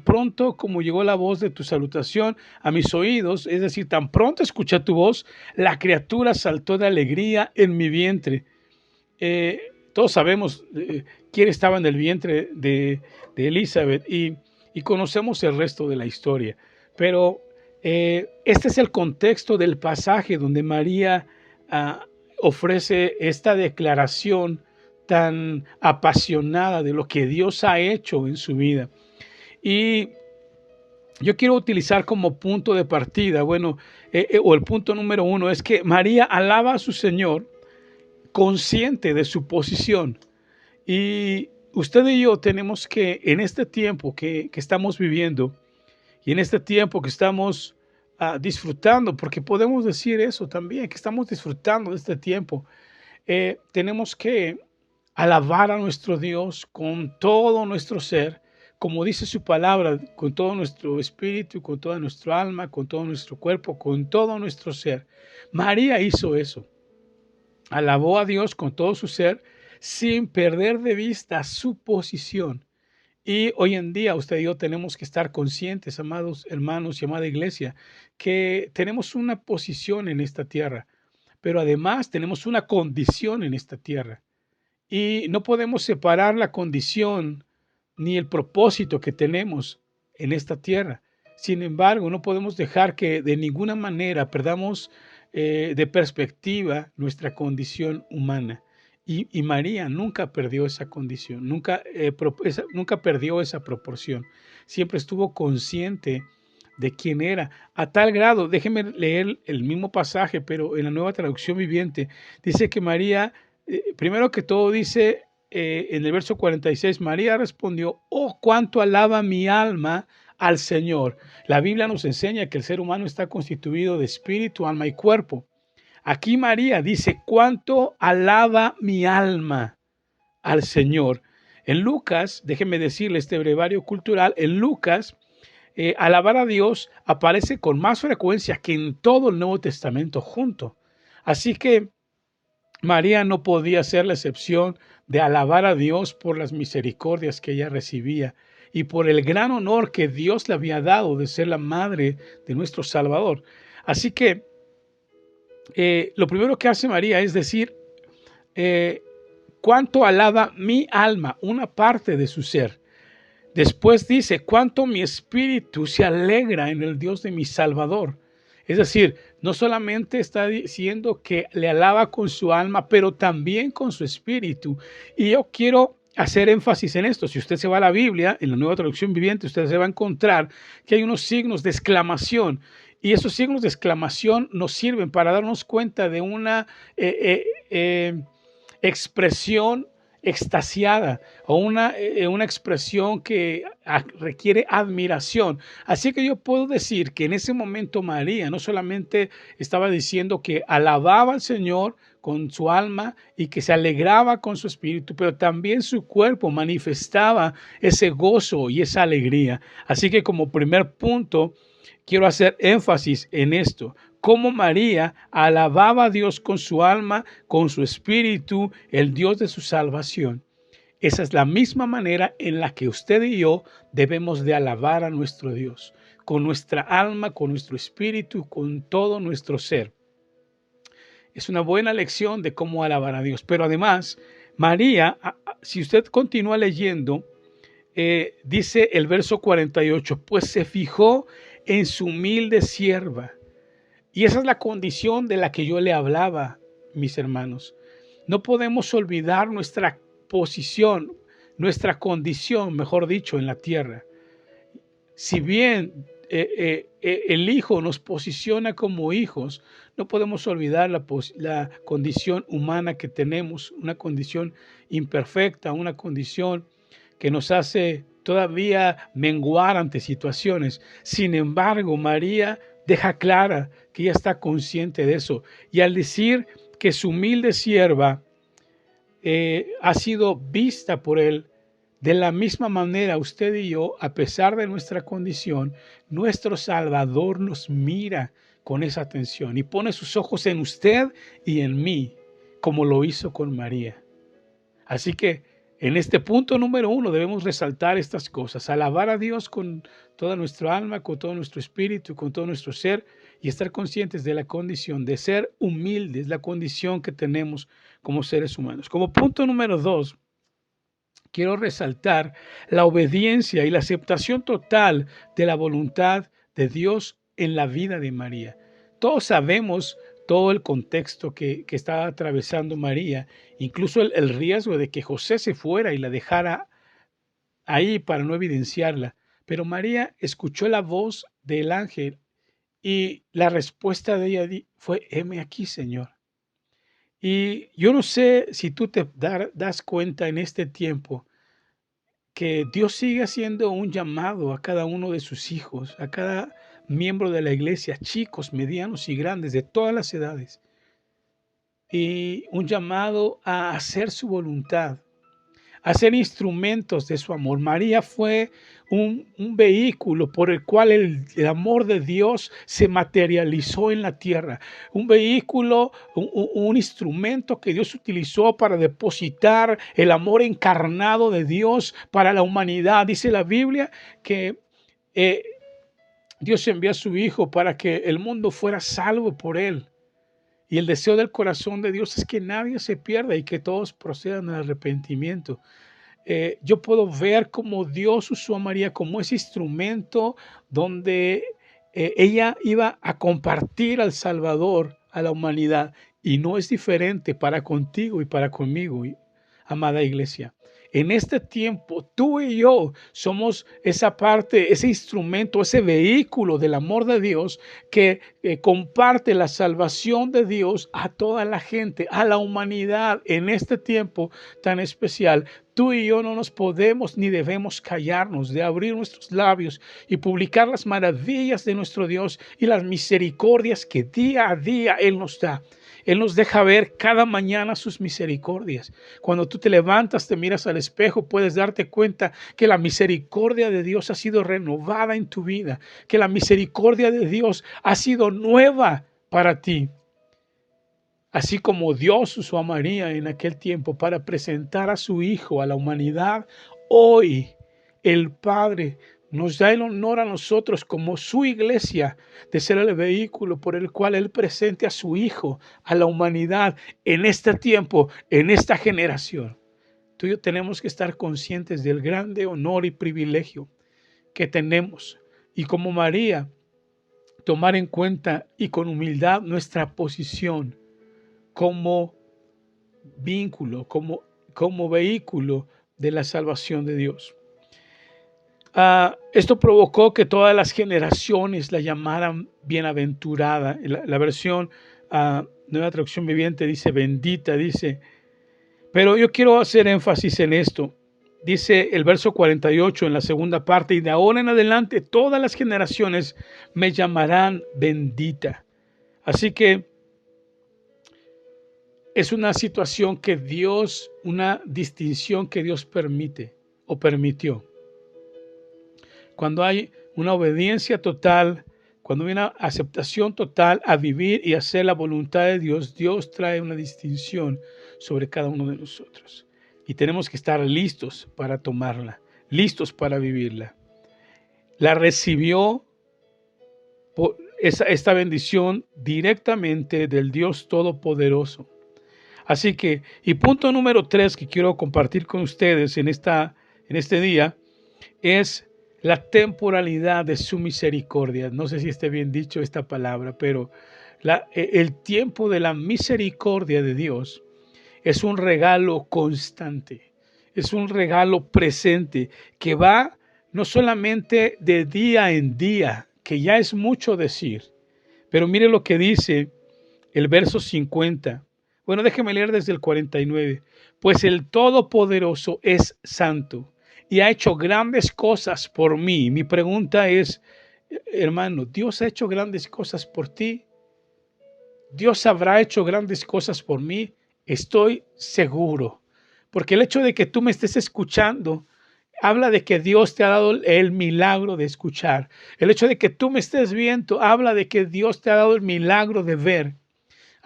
pronto como llegó la voz de tu salutación a mis oídos, es decir, tan pronto escuché tu voz, la criatura saltó de alegría en mi vientre. Todos sabemos quién estaba en el vientre de Elizabeth y conocemos el resto de la historia. Pero este es el contexto del pasaje donde María ofrece esta declaración tan apasionada de lo que Dios ha hecho en su vida. Y yo quiero utilizar como punto de partida, o el punto número 1 es que María alaba a su Señor consciente de su posición. Y usted y yo tenemos que, en este tiempo que estamos viviendo y en este tiempo que estamos disfrutando, porque podemos decir eso también, que estamos disfrutando de este tiempo, tenemos que alabar a nuestro Dios con todo nuestro ser, como dice su palabra, con todo nuestro espíritu, con toda nuestra alma, con todo nuestro cuerpo, con todo nuestro ser. María hizo eso. Alabó a Dios con todo su ser sin perder de vista su posición. Y hoy en día usted y yo tenemos que estar conscientes, amados hermanos y amada iglesia, que tenemos una posición en esta tierra, pero además tenemos una condición en esta tierra. Y no podemos separar la condición ni el propósito que tenemos en esta tierra. Sin embargo, no podemos dejar que de ninguna manera perdamos de perspectiva nuestra condición humana. Y María nunca perdió esa condición, nunca perdió esa proporción. Siempre estuvo consciente de quién era, a tal grado, déjeme leer el mismo pasaje, pero en la Nueva Traducción Viviente, dice que María, primero que todo dice en el verso 46, María respondió, oh, cuánto alaba mi alma al Señor. La Biblia nos enseña que el ser humano está constituido de espíritu, alma y cuerpo. Aquí María dice, cuánto alaba mi alma al Señor. En Lucas, déjenme decirle este brevario cultural, en Lucas, alabar a Dios aparece con más frecuencia que en todo el Nuevo Testamento junto. Así que María no podía ser la excepción de alabar a Dios por las misericordias que ella recibía y por el gran honor que Dios le había dado de ser la madre de nuestro Salvador. Así que lo primero que hace María es decir, cuánto alaba mi alma, una parte de su ser. Después dice, cuánto mi espíritu se alegra en el Dios de mi Salvador. Es decir, no solamente está diciendo que le alaba con su alma, pero también con su espíritu. Y yo quiero hacer énfasis en esto. Si usted se va a la Biblia, en la Nueva Traducción Viviente, usted se va a encontrar que hay unos signos de exclamación. Y esos signos de exclamación nos sirven para darnos cuenta de una expresión extasiada o una expresión que requiere admiración. Así que yo puedo decir que en ese momento María no solamente estaba diciendo que alababa al Señor con su alma y que se alegraba con su espíritu, pero también su cuerpo manifestaba ese gozo y esa alegría. Así que como primer punto, quiero hacer énfasis en esto. Cómo María alababa a Dios con su alma, con su espíritu, el Dios de su salvación. Esa es la misma manera en la que usted y yo debemos de alabar a nuestro Dios, con nuestra alma, con nuestro espíritu, con todo nuestro ser. Es una buena lección de cómo alabar a Dios. Pero además, María, si usted continúa leyendo, dice el verso 48, pues se fijó en su humilde sierva. Y esa es la condición de la que yo le hablaba, mis hermanos. No podemos olvidar nuestra posición, nuestra condición, mejor dicho, en la tierra. Si bien el Hijo nos posiciona como hijos, no podemos olvidar la condición humana que tenemos, una condición imperfecta, una condición que nos hace todavía menguar ante situaciones. Sin embargo, María deja clara que ella está consciente de eso. Y al decir que su humilde sierva ha sido vista por él, de la misma manera usted y yo, a pesar de nuestra condición, nuestro Salvador nos mira con esa atención y pone sus ojos en usted y en mí, como lo hizo con María. Así que en este punto número 1 debemos resaltar estas cosas, alabar a Dios con toda nuestra alma, con todo nuestro espíritu, con todo nuestro ser y estar conscientes de la condición de ser humildes, la condición que tenemos como seres humanos. Como punto número 2, quiero resaltar la obediencia y la aceptación total de la voluntad de Dios en la vida de María. Todos sabemos todo el contexto que estaba atravesando María, incluso el riesgo de que José se fuera y la dejara ahí para no evidenciarla. Pero María escuchó la voz del ángel y la respuesta de ella fue, heme aquí, Señor. Y yo no sé si tú te das cuenta en este tiempo que Dios sigue haciendo un llamado a cada uno de sus hijos, a cada miembro de la iglesia, chicos, medianos y grandes, de todas las edades, y un llamado a hacer su voluntad, a ser instrumentos de su amor. María fue un vehículo por el cual el amor de Dios se materializó en la tierra. Un vehículo, un instrumento que Dios utilizó para depositar el amor encarnado de Dios para la humanidad. Dice la Biblia que Dios envió a su Hijo para que el mundo fuera salvo por él. Y el deseo del corazón de Dios es que nadie se pierda y que todos procedan al arrepentimiento. Yo puedo ver cómo Dios usó a María como ese instrumento donde ella iba a compartir al Salvador a la humanidad. Y no es diferente para contigo y para conmigo, amada iglesia. En este tiempo, tú y yo somos esa parte, ese instrumento, ese vehículo del amor de Dios que comparte la salvación de Dios a toda la gente, a la humanidad en este tiempo tan especial. Tú y yo no nos podemos ni debemos callarnos de abrir nuestros labios y publicar las maravillas de nuestro Dios y las misericordias que día a día Él nos da. Él nos deja ver cada mañana sus misericordias. Cuando tú te levantas, te miras al espejo, puedes darte cuenta que la misericordia de Dios ha sido renovada en tu vida, que la misericordia de Dios ha sido nueva para ti. Así como Dios usó a María en aquel tiempo para presentar a su Hijo a la humanidad, hoy el Padre nos da el honor a nosotros como su iglesia de ser el vehículo por el cual Él presente a su Hijo a la humanidad en este tiempo, en esta generación. Tú y yo tenemos que estar conscientes del grande honor y privilegio que tenemos. Y como María, tomar en cuenta y con humildad nuestra posición como vínculo, como vehículo de la salvación de Dios. Esto provocó que todas las generaciones la llamaran bienaventurada. La versión Nueva Traducción Viviente dice bendita, dice. Pero yo quiero hacer énfasis en esto. Dice el verso 48 en la segunda parte: y de ahora en adelante todas las generaciones me llamarán bendita. Así que es una situación que Dios, una distinción que Dios permite o permitió. Cuando hay una obediencia total, cuando hay una aceptación total a vivir y hacer la voluntad de Dios, Dios trae una distinción sobre cada uno de nosotros. Y tenemos que estar listos para tomarla, listos para vivirla. La recibió esta bendición directamente del Dios Todopoderoso. Así que, y punto número 3 que quiero compartir con ustedes en este día es la temporalidad de su misericordia. No sé si esté bien dicho esta palabra, pero el tiempo de la misericordia de Dios es un regalo constante, es un regalo presente que va no solamente de día en día, que ya es mucho decir, pero mire lo que dice el verso 50. Bueno, déjeme leer desde el 49. Pues el Todopoderoso es santo y ha hecho grandes cosas por mí. Mi pregunta es, hermano, ¿Dios ha hecho grandes cosas por ti? ¿Dios habrá hecho grandes cosas por mí? Estoy seguro. Porque el hecho de que tú me estés escuchando habla de que Dios te ha dado el milagro de escuchar. El hecho de que tú me estés viendo habla de que Dios te ha dado el milagro de ver.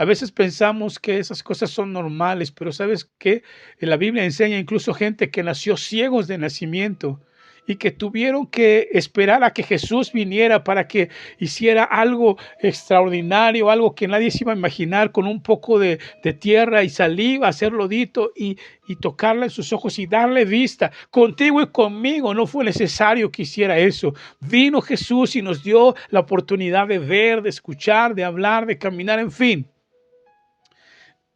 A veces pensamos que esas cosas son normales, pero ¿sabes qué? La Biblia enseña incluso gente que nació ciegos de nacimiento y que tuvieron que esperar a que Jesús viniera para que hiciera algo extraordinario, algo que nadie se iba a imaginar, con un poco de tierra y saliva, hacer lodito y tocarle en sus ojos y darle vista. Contigo y conmigo no fue necesario que hiciera eso. Vino Jesús y nos dio la oportunidad de ver, de escuchar, de hablar, de caminar, en fin.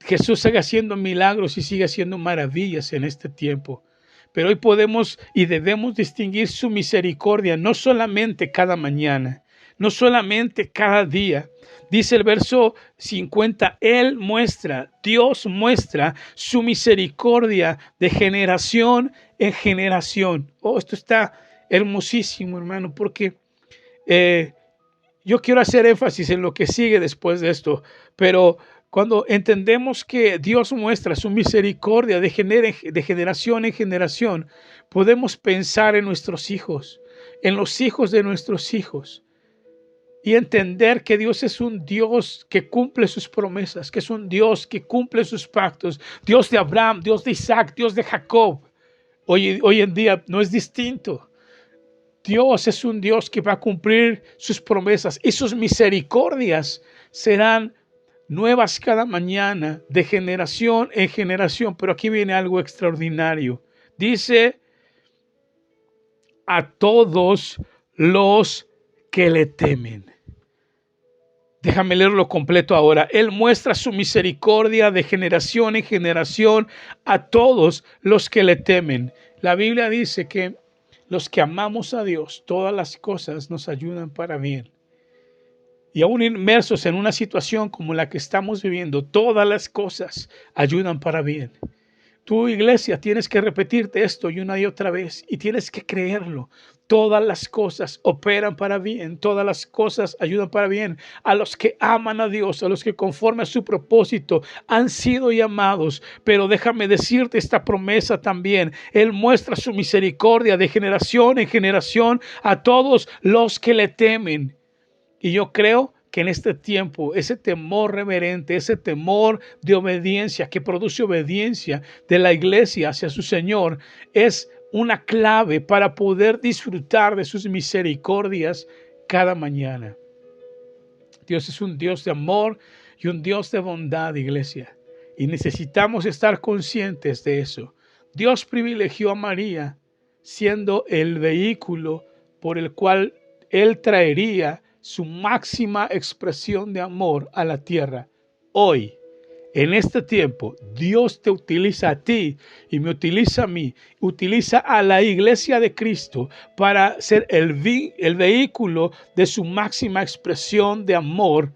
Jesús sigue haciendo milagros y sigue haciendo maravillas en este tiempo. Pero hoy podemos y debemos distinguir su misericordia, no solamente cada mañana, no solamente cada día. Dice el verso 50, Dios muestra su misericordia de generación en generación. Oh, esto está hermosísimo, hermano, porque yo quiero hacer énfasis en lo que sigue después de esto, pero cuando entendemos que Dios muestra su misericordia de generación en generación, podemos pensar en nuestros hijos, en los hijos de nuestros hijos, y entender que Dios es un Dios que cumple sus promesas, que es un Dios que cumple sus pactos, Dios de Abraham, Dios de Isaac, Dios de Jacob. Hoy en día no es distinto. Dios es un Dios que va a cumplir sus promesas y sus misericordias serán nuevas cada mañana, de generación en generación. Pero aquí viene algo extraordinario. Dice, a todos los que le temen. Déjame leerlo completo ahora. Él muestra su misericordia de generación en generación a todos los que le temen. La Biblia dice que los que amamos a Dios, todas las cosas nos ayudan para bien. Y aún inmersos en una situación como la que estamos viviendo, todas las cosas ayudan para bien. Tu iglesia, tienes que repetirte esto una y otra vez y tienes que creerlo. Todas las cosas operan para bien, todas las cosas ayudan para bien a los que aman a Dios, a los que conforme a su propósito han sido llamados. Pero déjame decirte esta promesa también. Él muestra su misericordia de generación en generación a todos los que le temen. Y yo creo que en este tiempo ese temor reverente, ese temor de obediencia que produce obediencia de la iglesia hacia su Señor es una clave para poder disfrutar de sus misericordias cada mañana. Dios es un Dios de amor y un Dios de bondad, iglesia. Y necesitamos estar conscientes de eso. Dios privilegió a María siendo el vehículo por el cual Él traería su máxima expresión de amor a la tierra. Hoy, en este tiempo, Dios te utiliza a ti y me utiliza a mí, utiliza a la iglesia de Cristo para ser el vehículo de su máxima expresión de amor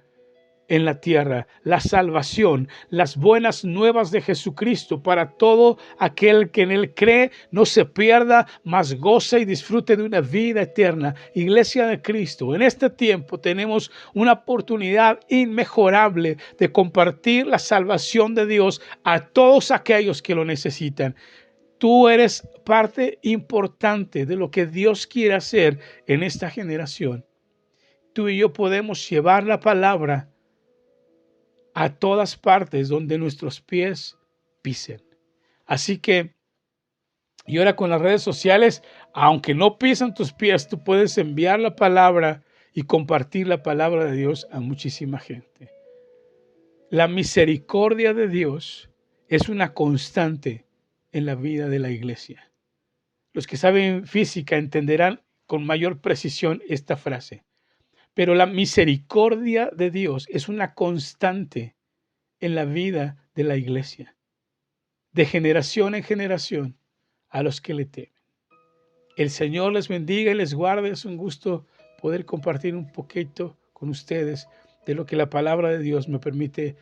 en la tierra, la salvación, las buenas nuevas de Jesucristo para todo aquel que en Él cree, no se pierda, mas goce y disfrute de una vida eterna. Iglesia de Cristo, en este tiempo tenemos una oportunidad inmejorable de compartir la salvación de Dios a todos aquellos que lo necesitan. Tú eres parte importante de lo que Dios quiere hacer en esta generación. Tú y yo podemos llevar la palabra a todas partes donde nuestros pies pisen. Así que, y ahora con las redes sociales, aunque no pisan tus pies, tú puedes enviar la palabra y compartir la palabra de Dios a muchísima gente. La misericordia de Dios es una constante en la vida de la iglesia. Los que saben física entenderán con mayor precisión esta frase. Pero la misericordia de Dios es una constante en la vida de la iglesia, de generación en generación, a los que le temen. El Señor les bendiga y les guarde. Es un gusto poder compartir un poquito con ustedes de lo que la palabra de Dios me permite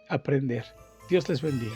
aprender. Dios les bendiga.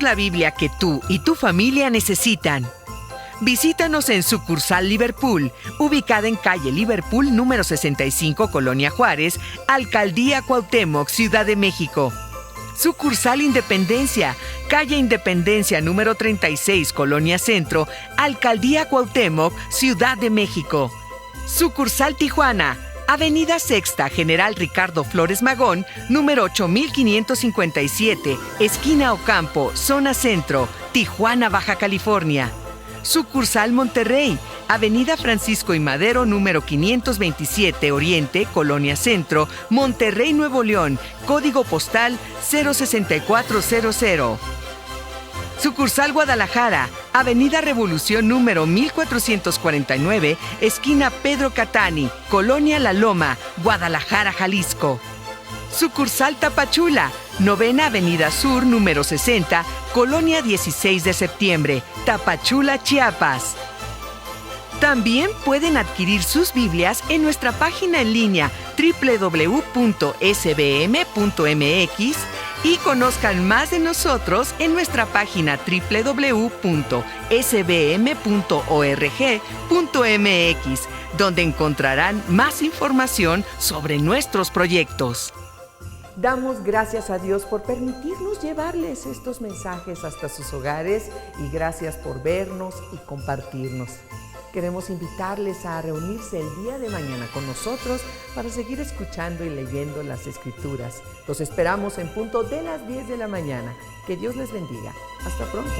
Somos la Biblia que tú y tu familia necesitan. Visítanos en Sucursal Liverpool, ubicada en calle Liverpool número 65, Colonia Juárez, Alcaldía Cuauhtémoc, Ciudad de México. Sucursal Independencia, calle Independencia número 36, Colonia Centro, Alcaldía Cuauhtémoc, Ciudad de México. Sucursal Tijuana, Avenida Sexta, General Ricardo Flores Magón, número 8557, esquina Ocampo, zona centro, Tijuana, Baja California. Sucursal Monterrey, Avenida Francisco y Madero, número 527, Oriente, Colonia Centro, Monterrey, Nuevo León, código postal 06400. Sucursal Guadalajara, Avenida Revolución número 1449, esquina Pedro Catani, Colonia La Loma, Guadalajara, Jalisco. Sucursal Tapachula, Novena Avenida Sur número 60, Colonia 16 de septiembre, Tapachula, Chiapas. También pueden adquirir sus Biblias en nuestra página en línea www.sbm.mx y conozcan más de nosotros en nuestra página www.sbm.org.mx, donde encontrarán más información sobre nuestros proyectos. Damos gracias a Dios por permitirnos llevarles estos mensajes hasta sus hogares y gracias por vernos y compartirnos. Queremos invitarles a reunirse el día de mañana con nosotros para seguir escuchando y leyendo las Escrituras. Los esperamos en punto de las 10 de la mañana. Que Dios les bendiga. Hasta pronto.